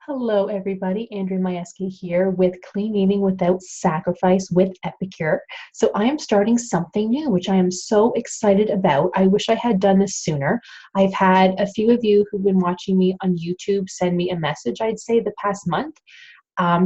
Hello, everybody. Andrea Majewski here with Clean Eating Without Sacrifice with Epicure. So I am starting something new, which I am so excited about. I wish I had done this sooner. I've had a few of you who've been watching me on YouTube send me a message, I'd say the past month,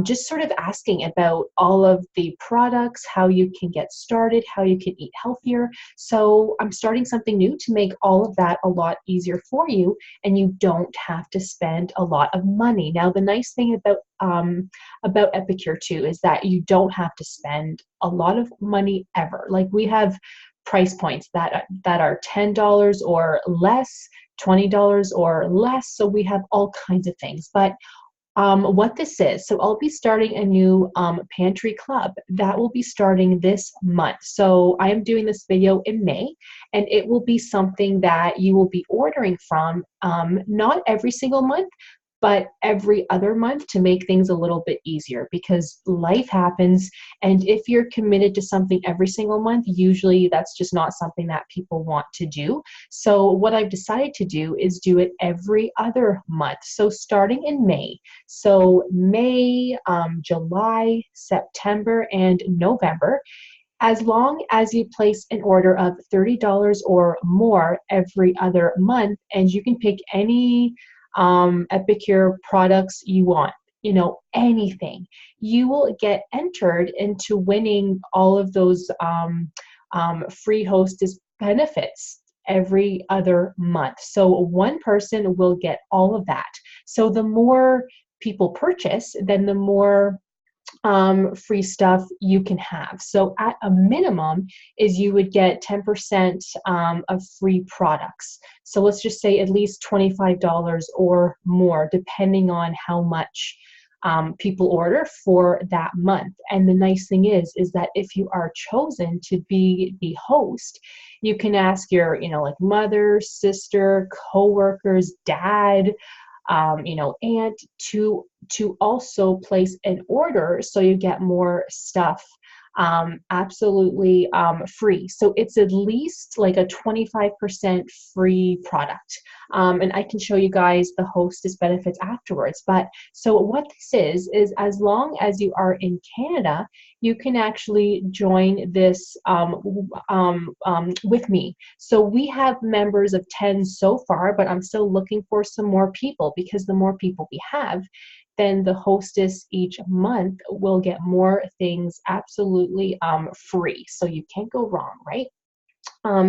just sort of asking about all of the products, how you can get started, how you can eat healthier. So I'm starting something new to make all of that a lot easier for you, and you don't have to spend a lot of money. Now, the nice thing about Epicure too is that you don't have to spend a lot of money ever. Like, we have price points that are $10 or less, $20 or less. So we have all kinds of things. But what this is, so I'll be starting a new pantry club that will be starting this month. So I am doing this video in May, and it will be something that you will be ordering from, not every single month, but every other month, to make things a little bit easier, because life happens, and if you're committed to something every single month, usually that's just not something that people want to do. So what I've decided to do is do it every other month. So starting in May, so May, July, September, and November, as long as you place an order of $30 or more every other month, and you can pick any Epicure products you want, anything, you will get entered into winning all of those free hostess benefits every other month. So one person will get all of that. So the more people purchase, then the more free stuff you can have. So at a minimum is you would get 10% of free products. So let's just say at least $25 or more, depending on how much people order for that month. And the nice thing is that if you are chosen to be the host, you can ask your, like mother, sister, coworkers, dad, and to also place an order, so you get more stuff absolutely free. So it's at least like a 25% free product. And I can show you guys the hostess benefits afterwards. But so what this is as long as you are in Canada, you can actually join this with me. So we have members of 10 so far, but I'm still looking for some more people, because the more people we have, then the hostess each month will get more things absolutely free. So you can't go wrong, right?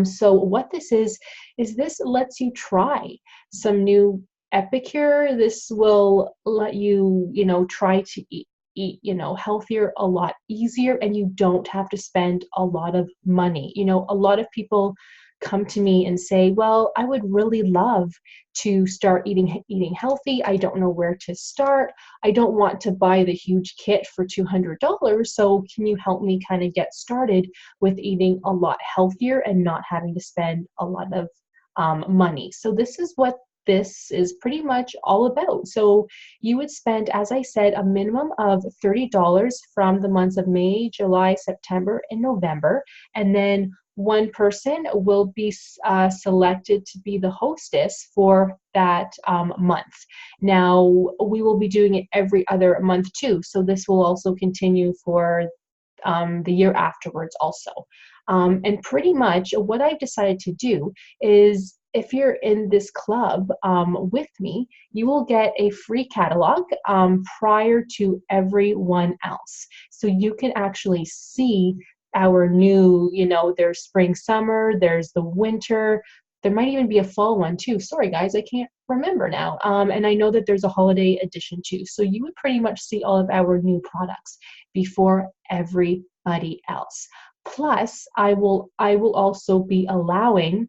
So what this is this lets you try some new Epicure. This will let you, try to eat healthier a lot easier, and you don't have to spend a lot of money. A lot of people come to me and say, well, I would really love to start eating healthy. I don't know where to start. I don't want to buy the huge kit for $200. So can you help me kind of get started with eating a lot healthier and not having to spend a lot of money? So this is what this is pretty much all about. So you would spend, as I said, a minimum of $30 from the months of May, July, September, and November. And then one person will be selected to be the hostess for that month. Now, we will be doing it every other month too. So this will also continue for the year afterwards also. And pretty much what I've decided to do is, if you're in this club with me, you will get a free catalog prior to everyone else. So you can actually see our new, there's spring, summer, there's the winter, there might even be a fall one too. Sorry guys, I can't remember now. And I know that there's a holiday edition too. So you would pretty much see all of our new products before everybody else. Plus, I will also be allowing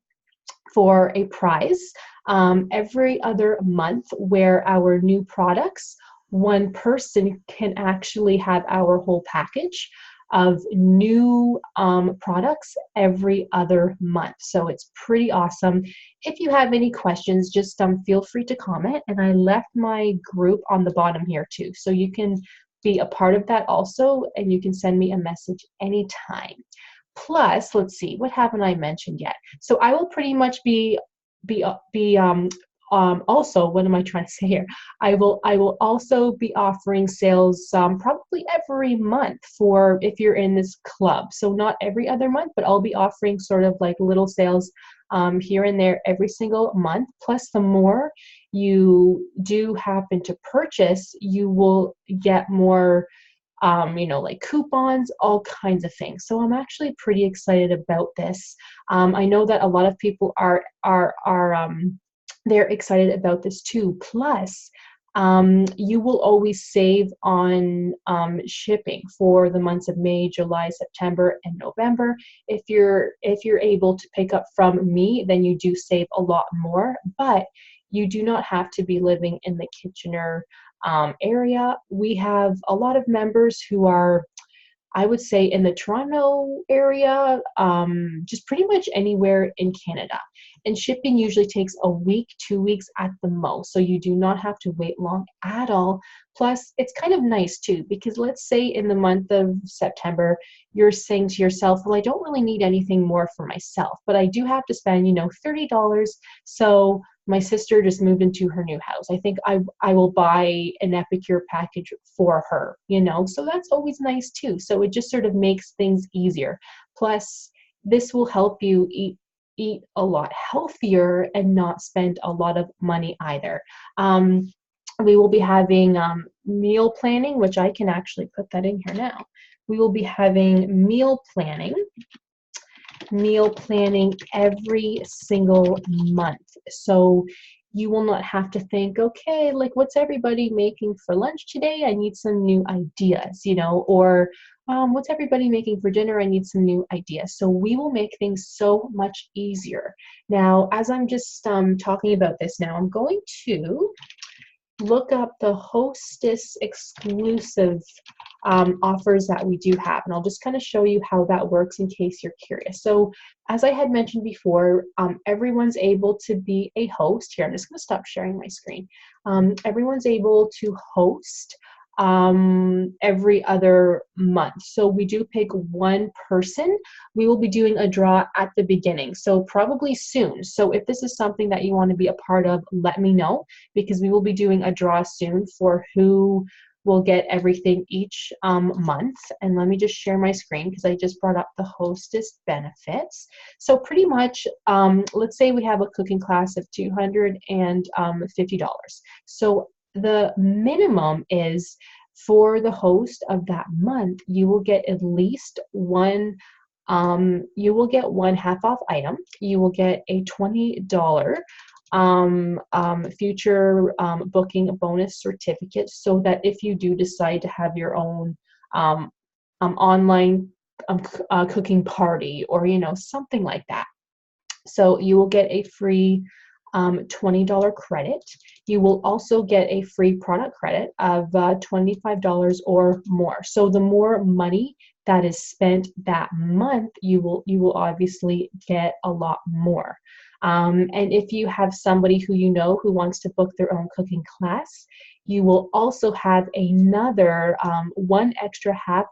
for a prize every other month, where our new products, one person can actually have our whole package of new products every other month. So it's pretty awesome. If you have any questions, just feel free to comment. And I left my group on the bottom here too, so you can be a part of that also, and you can send me a message anytime. Plus, let's see, what haven't I mentioned yet? So I will pretty much be also, what am I trying to say here? I will also be offering sales probably every month for if you're in this club. So not every other month, but I'll be offering sort of like little sales here and there every single month. Plus, the more you do happen to purchase, you will get more like coupons, all kinds of things. So I'm actually pretty excited about this. I know that a lot of people are they're excited about this too. Plus, you will always save on shipping for the months of May, July, September, and November. If you're able to pick up from me, then you do save a lot more. But you do not have to be living in the Kitchener area. We have a lot of members who are, I would say, in the Toronto area, just pretty much anywhere in Canada. And shipping usually takes a week, 2 weeks at the most. So you do not have to wait long at all. Plus, it's kind of nice too, because let's say in the month of September, you're saying to yourself, well, I don't really need anything more for myself, but I do have to spend, $30. So my sister just moved into her new house. I think I will buy an Epicure package for her, so that's always nice too. So it just sort of makes things easier. Plus, this will help you eat a lot healthier and not spend a lot of money either. We will be having meal planning, which I can actually put that in here now. We will be having meal planning every single month. So you will not have to think, okay, like what's everybody making for lunch today? I need some new ideas, or what's everybody making for dinner? I need some new ideas. So we will make things so much easier. Now, as I'm just talking about this now, I'm going to look up the Hostess exclusive offers that we do have, and I'll just kind of show you how that works in case you're curious. So as I had mentioned before, everyone's able to be a host. Here, I'm just going to stop sharing my screen. Everyone's able to host every other month. So we do pick one person. We will be doing a draw at the beginning, so probably soon. So if this is something that you want to be a part of, let me know, because we will be doing a draw soon for who will get everything each month. And let me just share my screen because I just brought up the Hostess benefits. So pretty much, let's say we have a cooking class of $250. So the minimum is for the host of that month, you will get at least one, you will get one half off item. You will get a $20 future booking bonus certificate, so that if you do decide to have your own online cooking party, or something like that, so you will get a free $20 credit. You will also get a free product credit of $25 or more. So the more money that is spent that month, you will obviously get a lot more. And if you have somebody who who wants to book their own cooking class, you will also have another one extra half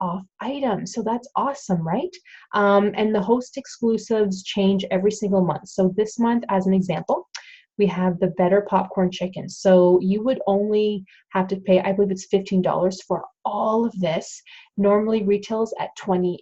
off item. So that's awesome, right? And the host exclusives change every single month. So this month, as an example, we have the better popcorn chicken. So you would only have to pay, I believe it's $15 for all of this. Normally retails at $28.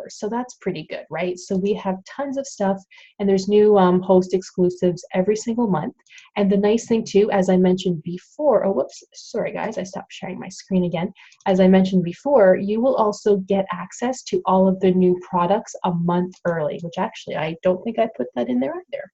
So that's pretty good, right? So we have tons of stuff, and there's new host exclusives every single month. And the nice thing too, as I mentioned before, oh, whoops, sorry guys, I stopped sharing my screen again. As I mentioned before, you will also get access to all of the new products a month early, which actually I don't think I put that in there either.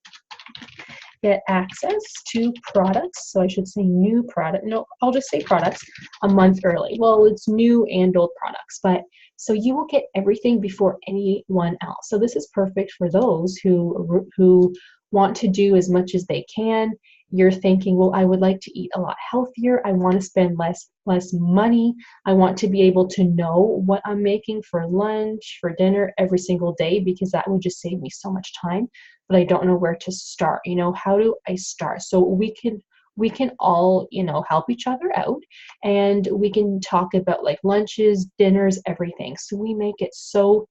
Get access to products, so I should say new product, no, I'll just say products a month early. Well, it's new and old products, but so you will get everything before anyone else. So this is perfect for those who want to do as much as they can. You're thinking, well, I would like to eat a lot healthier. I want to spend less money. I want to be able to know what I'm making for lunch, for dinner every single day, because that would just save me so much time. But I don't know where to start. How do I start? So we can all, help each other out, and we can talk about like lunches, dinners, everything. So we make it so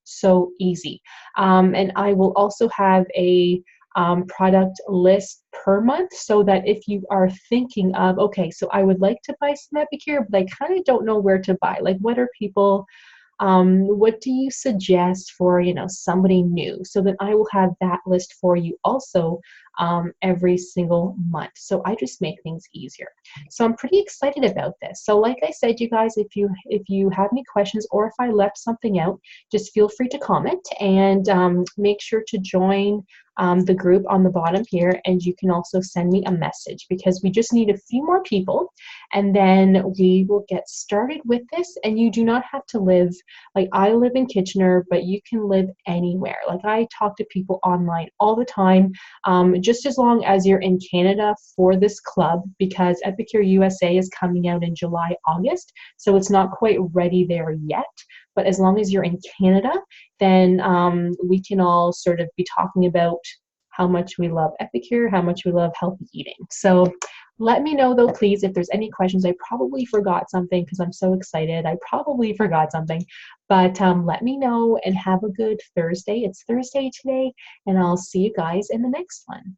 easy. And I will also have a product list per month, so that if you are thinking of, okay, so I would like to buy some Epicure, but I kind of don't know where to buy. Like, what are people what do you suggest for, somebody new, so that I will have that list for you also every single month. So I just make things easier. So I'm pretty excited about this. So like I said, you guys, if you have any questions, or if I left something out, just feel free to comment, and make sure to join the group on the bottom here, and you can also send me a message, because we just need a few more people, and then we will get started with this. And you do not have to live, like I live in Kitchener, but you can live anywhere. Like I talk to people online all the time, just as long as you're in Canada for this club, because Epicure USA is coming out in July, August, so it's not quite ready there yet. But as long as you're in Canada, then we can all sort of be talking about how much we love Epicure, how much we love healthy eating. So let me know, though, please, if there's any questions. I probably forgot something, because I'm so excited. I probably forgot something. But let me know, and have a good Thursday. It's Thursday today, and I'll see you guys in the next one.